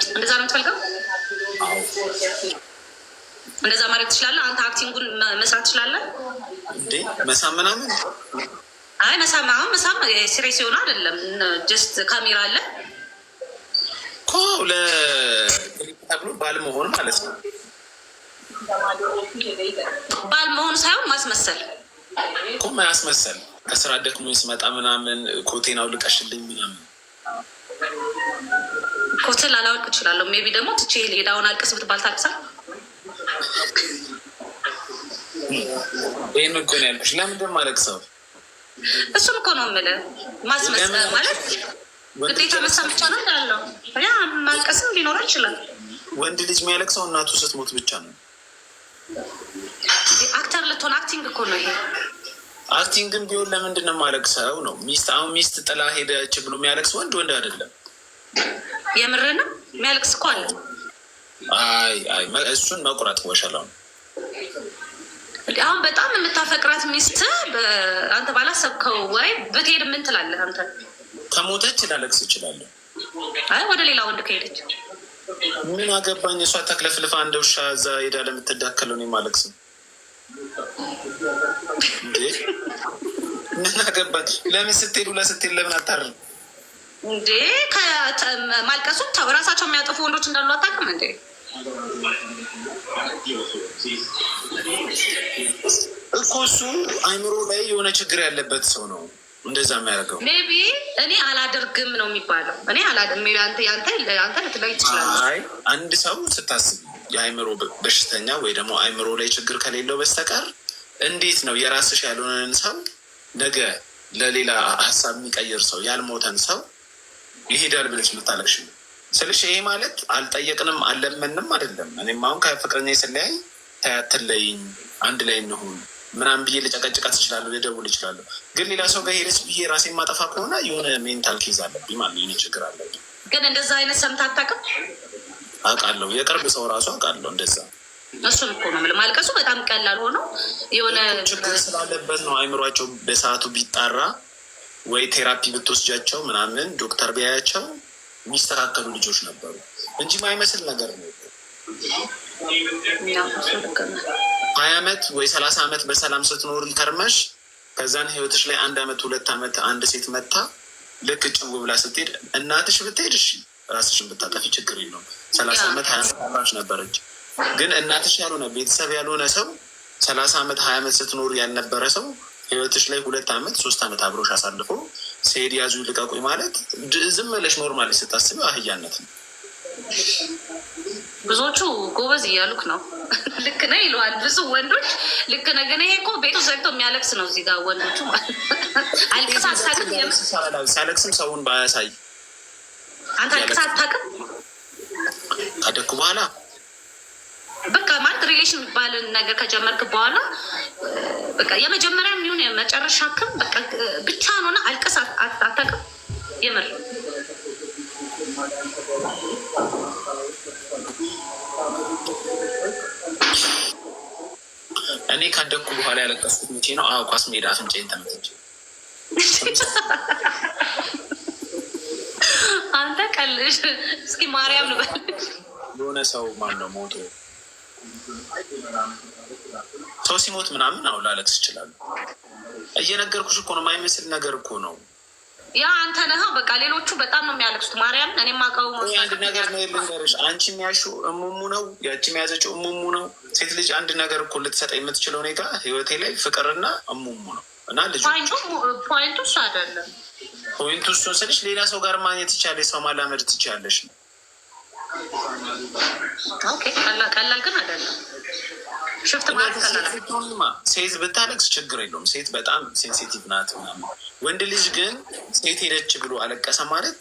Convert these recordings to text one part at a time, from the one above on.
እንደዛ ነው የምትፈልገው? እንደዛ ማድረግ ትችላለህ አንተ። አክቲንጉን መስራት ትችላለህ እንዴ? መሳም ምናምን? አይ መሳም፣ አሁን መሳም ሲሪየስ የሆነ አይደለም። ጀስት ካሜራ አለ እኮ ለክሊፕ ተብሎ ባልመሆን ማለት ነው። ባልመሆን ሳይሆን ማስመሰል እኮ ማያስመሰል። ከስራ ደክሞ ስመጣ ምናምን ኮቴን አውልቀሽልኝ ምናምን። ኮትን ላላወልቅ እችላለሁ። ሜቢ ደግሞ ትቼ ሄዳውን አልቅስ ብትባል ታልቅሳል። ይህን እኮ ነው ያልኩሽ። ለምንድን ማለቅሰው? እሱም እኮ ነው የምልህ። ማስመሰል ማለት ግዴታ መሳም ብቻ ነው እንዳለው። ያ ማልቀስም ሊኖረው ይችላል። ወንድ ልጅ የሚያለቅሰው እናቱ ስትሞት ብቻ ነው። አክተር ልትሆን አክቲንግ እኮ ነው ይሄ። አክቲንግም ቢሆን ለምንድን ነው የማለቅሰው ነው? ሚስት አሁን ሚስት ጥላ ሄደች ብሎ የሚያለቅስ ወንድ አይደለም። የምርህን ነው? የሚያለቅስ እኮ አለ። አይ እሱን መቁረጥ ወሸላው። አሁን በጣም የምታፈቅራት ሚስት አንተ ባላሰብከው ወይ ብትሄድ ምን ትላለህ አንተ? ከሞተች ላለቅስ እችላለሁ። አይ ወደ ሌላ ወንድ ከሄደች ምን አገባኝ? እሷ ተክለፍልፋ እንደ ውሻ እዛ ሄዳ ለምትዳከለው እኔ ማለቅስም እንዴ? ምን አገባኝ? ለምን ስትሄዱ ለስትሄድ ለምን አታርም እንዴ? ማልቀሱ ራሳቸው የሚያጠፉ ወንዶች እንዳሉ አታውቅም እንዴ? እኮ እሱ አይምሮ ላይ የሆነ ችግር ያለበት ሰው ነው እንደዛ የሚያደርገው። ሜቢ እኔ አላደርግም ነው የሚባለው። እኔ አላደርግም። አንተ ልትለይ ትችላለህ። አይ አንድ ሰው ስታስብ የአይምሮ በሽተኛ ወይ ደግሞ አይምሮ ላይ ችግር ከሌለው በስተቀር እንዴት ነው የራስሽ ያልሆነን ሰው ነገ ለሌላ ሀሳብ የሚቀይር ሰው ያልሞተን ሰው ይሄዳል ብለሽ የምታለቅሽ ስልሽ፣ ይሄ ማለት አልጠየቅንም አልለመንም አይደለም። እኔም አሁን ከፍቅረኛ ስለያይ ታያትለይኝ አንድ ላይ እንሁን ምናምን ብዬ ልጨቀጭቃት እችላለሁ፣ ልደውል እችላለሁ። ግን ሌላ ሰው ጋር ሄደች ብዬ ራሴ ማጠፋ ከሆነ የሆነ ሜንታል ኬዝ አለብኝ ማለት ነው፣ ችግር አለብኝ። ግን እንደዛ አይነት ሰምተህ አታውቅም? አውቃለሁ፣ የቅርብ ሰው ራሱ አውቃለሁ እንደዛ። እሱን እኮ ነው የምልህ። ማልቀሱ በጣም ቀላል ሆኖ የሆነ ችግር ስላለበት ነው። አይምሯቸው በሰዓቱ ቢጣራ ወይ ቴራፒ ብትወስጃቸው ምናምን ዶክተር ቢያያቸው የሚስተካከሉ ልጆች ነበሩ እንጂ ማይመስል ነገር ነው። 20 ዓመት ወይ 30 ዓመት በሰላም ስትኖር ከርመሽ ከዛን ህይወትሽ ላይ 1 ዓመት 2 ዓመት አንድ ሴት መታ ልክ ጭው ብላ ስትሄድ እናትሽ ብትሄድ እሺ ራስሽን ብታጠፊ ችግር የለውም። 30 ዓመት 20 ዓመት ነበረች። ግን እናትሽ ያልሆነ ቤተሰብ ያልሆነ ሰው 30 ዓመት 20 ዓመት ስትኖር ያልነበረ ሰው ህይወትሽ ላይ 2 ዓመት 3 ዓመት አብሮሽ አሳልፎ ሲሄድ ያዙ ልቀቁኝ ማለት ዝም ብለሽ ኖርማሊ ስታስብ አህያነት ነው። ብዙዎቹ ጎበዝ እያሉክ ነው። ልክ ነህ ይለዋል ብዙ ወንዶች። ልክ ነህ፣ ግን ይሄ እኮ ቤቱ ዘግቶ የሚያለቅስ ነው። እዚህ ጋር ወንዶቹ አልቅስ አታውቅም። ሲያለቅስም ሰውን ባያሳይ አንተ አልቅስ አታውቅም። ካደኩ በኋላ በቃ ማለት ሪሌሽን የሚባልን ነገር ከጀመርክ በኋላ በቃ የመጀመሪያ የሚሆን የመጨረሻ ክም በቃ ብቻ ነውና አልቅስ አታውቅም። የምር እኔ ካደኩ በኋላ ያለቀስኩት መቼ ነው? ኳስ ሜዳ አፍንጫዬን ተመትቼ። አንተ ቀልሽ። እስኪ ማርያም ልበል። የሆነ ሰው ማን ነው ሞቶ ሰው ሲሞት ምናምን አሁን ላለቅስ ይችላሉ። እየነገርኩሽ እኮ ነው። የማይመስል ነገር እኮ ነው። ያ አንተ ነህ። በቃ ሌሎቹ በጣም ነው የሚያለቅሱት። ማርያምን እኔ ማቀው አንድ ነገር ነው ልንገርሽ። አንቺ የሚያልሺው እሙሙ ነው፣ ያቺ የሚያዘችው እሙሙ ነው። ሴት ልጅ አንድ ነገር እኮ ልትሰጠ የምትችለው እኔ ጋር ህይወቴ ላይ ፍቅርና እሙሙ ነው። እና ልጅ ፖይንቱ እሱ አይደለም። ፖይንቱ እሱን ስልሽ ሌላ ሰው ጋር ማግኘት ትችያለሽ፣ ሰው ማላመድ ትችያለሽ ነው። ቀላል ግን አይደለም። ሽፍት ማለት ሴት ብታለቅስ ችግር የለውም። ሴት በጣም ሴንሲቲቭ ናት ምናምን። ወንድ ልጅ ግን ሴት ሄደች ብሎ አለቀሰ ማለት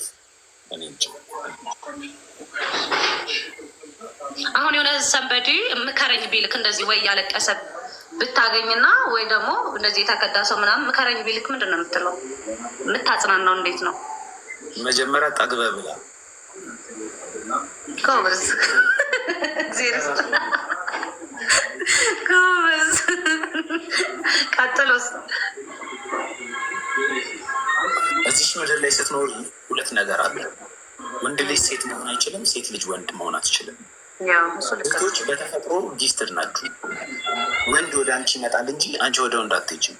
አሁን የሆነ ሰንበዲ ምከረኝ ቢልክ እንደዚህ ወይ ያለቀሰ ብታገኝና ወይ ደግሞ እንደዚህ የተከዳ ሰው ምናምን ምከረኝ ቢልክ ምንድን ነው የምትለው? የምታጽናናው እንዴት ነው? መጀመሪያ ጠግበ ብላ ጎበዝ ጎበዝ። ቀጥሎስ? እዚሽ ምድር ላይ ስትኖር 2 ነገር አለ። ወንድ ልጅ ልጅ ሴት መሆን አይችልም፣ ሴት ልጅ ወንድ መሆን አትችልም። ሴቶች በተፈጥሮ ጊፍትድ ናችሁ። ወንድ ወደ አንቺ ይመጣል እንጂ አንቺ ወደ ወንድ አትሄጂም።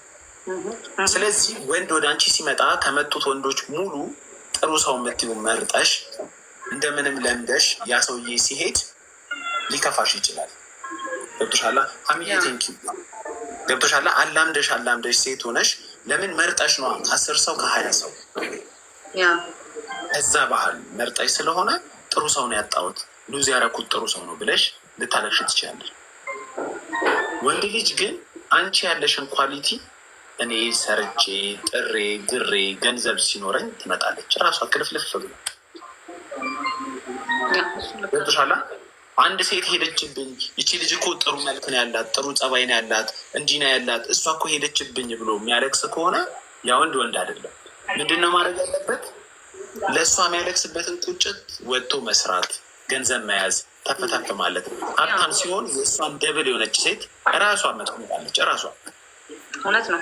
ስለዚህ ወንድ ወደ አንቺ ሲመጣ ከመጡት ወንዶች ሙሉ ጥሩ ሰው የምትይው መርጠሽ እንደምንም ለምደሽ ያ ሰውዬ ሲሄድ ሊከፋሽ ይችላል። ገብቶሻላ? ሀሚዬ ቴንኪ ገብቶሻላ? አላምደሽ ሴት ሆነሽ ለምን መርጠሽ ነው 10 ሰው ከ20 ሰው እዛ ባህል መርጠሽ ስለሆነ ጥሩ ሰው ነው ያጣሁት ሉዝ ያረኩት ጥሩ ሰው ነው ብለሽ ልታለቅሽ ትችላለሽ። ወንድ ልጅ ግን አንቺ ያለሽን ኳሊቲ እኔ ሰርቼ ጥሬ ግሬ ገንዘብ ሲኖረኝ ትመጣለች ራሷ ክልፍልፍ ብሎ። ገብቶሻላ? አንድ ሴት ሄደችብኝ፣ ይቺ ልጅ እኮ ጥሩ መልክ ነው ያላት፣ ጥሩ ጸባይ ነው ያላት፣ እንዲህ ነው ያላት፣ እሷ እኮ ሄደችብኝ ብሎ የሚያለቅስ ከሆነ ያ ወንድ ወንድ አይደለም። ምንድን ነው ማድረግ ያለበት? ለእሷ የሚያለቅስበትን ቁጭት ወጥቶ መስራት፣ ገንዘብ መያዝ፣ ተፈታፍ ማለት ነው። ሀብታም ሲሆን የእሷን ደብል የሆነች ሴት ራሷ መጥቆምጣለች። ራሷ እውነት ነው።